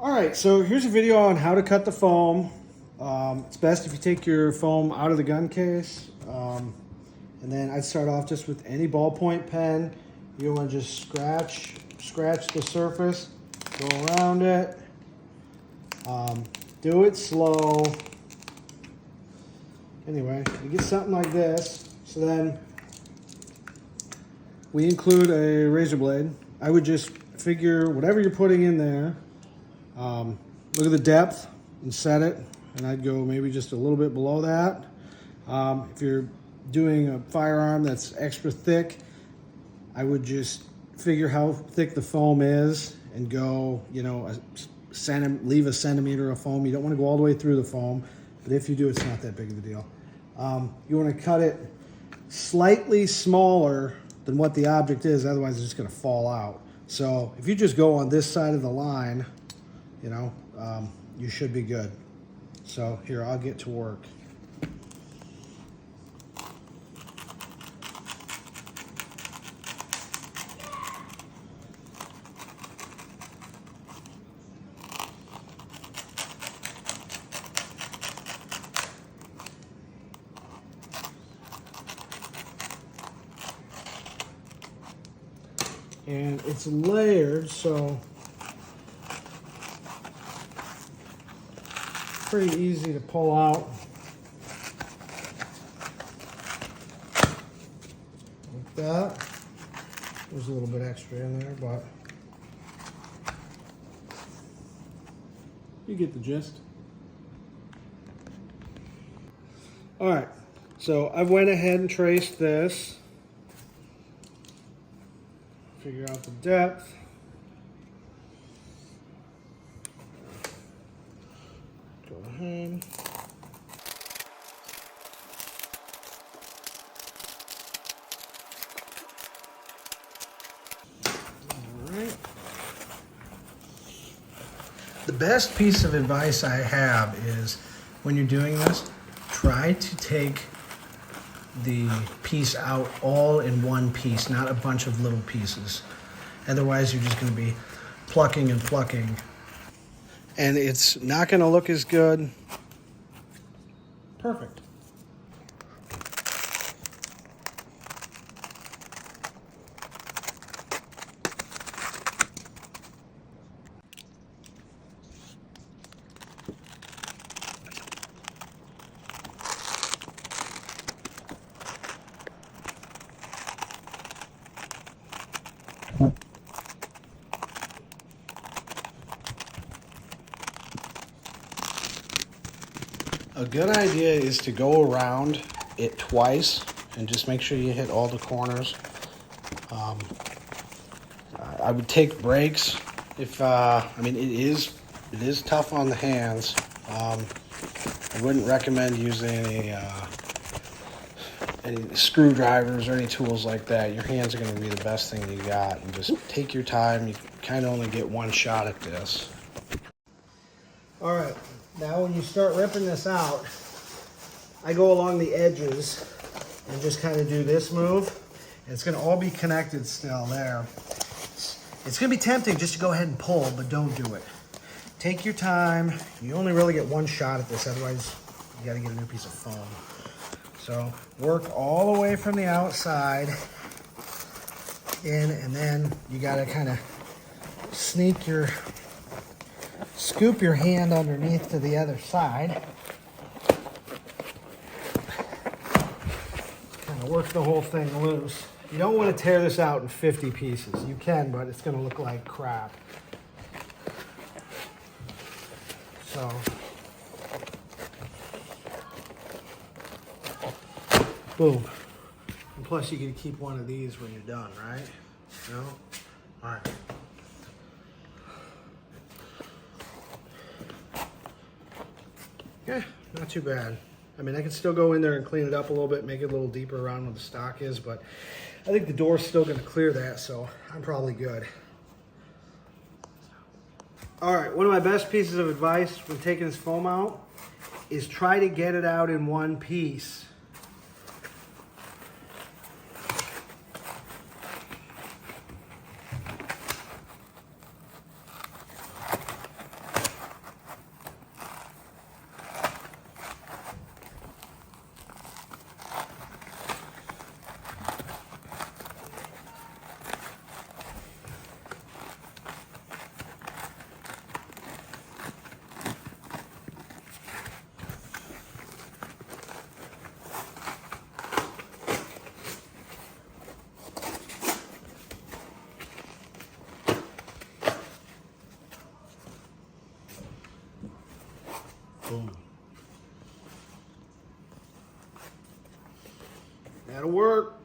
All right, so here's a video on how to cut the foam. It's best if you take your foam out of the gun case. And then I'd start off just with any ballpoint pen. You want to just scratch the surface, go around it. Do it slow. Anyway, you get something like this. So then we include a razor blade. I would just figure whatever you're putting in there. Look at the depth and set it, and I'd go maybe just a little bit below that. If you're doing a firearm that's extra thick, I would just figure how thick the foam is and go, you know, leave a centimeter of foam. You don't want to go all the way through the foam, but if you do, it's not that big of a deal. You want to cut it slightly smaller than what the object is, otherwise it's just going to fall out. So if you just go on this side of the line, you know, you should be good. So here, I'll get to work. And it's layered, so pretty easy to pull out. Like that. There's a little bit extra in there, but you get the gist. All right, so I went ahead and traced this. Figure out the depth. Go ahead. All right. The best piece of advice I have is when you're doing this, try to take the piece out all in one piece, not a bunch of little pieces. Otherwise, you're just going to be plucking and plucking. And it's not going to look as good. Perfect. A good idea is to go around it twice and just make sure you hit all the corners. I would take breaks if, I mean, it is tough on the hands. I wouldn't recommend using any screwdrivers or any tools like that. Your hands are going to be the best thing you got, and just take your time. You kind of only get one shot at this. All right, now when you start ripping this out, I go along the edges and just kind of do this move. And it's going to all be connected still there. It's going to be tempting just to go ahead and pull, but don't do it. Take your time. You only really get one shot at this, otherwise you got to get a new piece of foam. So work all the way from the outside in, and then you got to kind of scoop your hand underneath to the other side. Kind of work the whole thing loose. You don't want to tear this out in 50 pieces. You can, but it's going to look like crap. So boom. And plus you can keep one of these when you're done, right? No? All right. Yeah, not too bad. I mean, I can still go in there and clean it up a little bit, make it a little deeper around where the stock is, but I think the door's still going to clear that, so I'm probably good. All right, one of my best pieces of advice when taking this foam out is try to get it out in one piece. Boom. That'll work.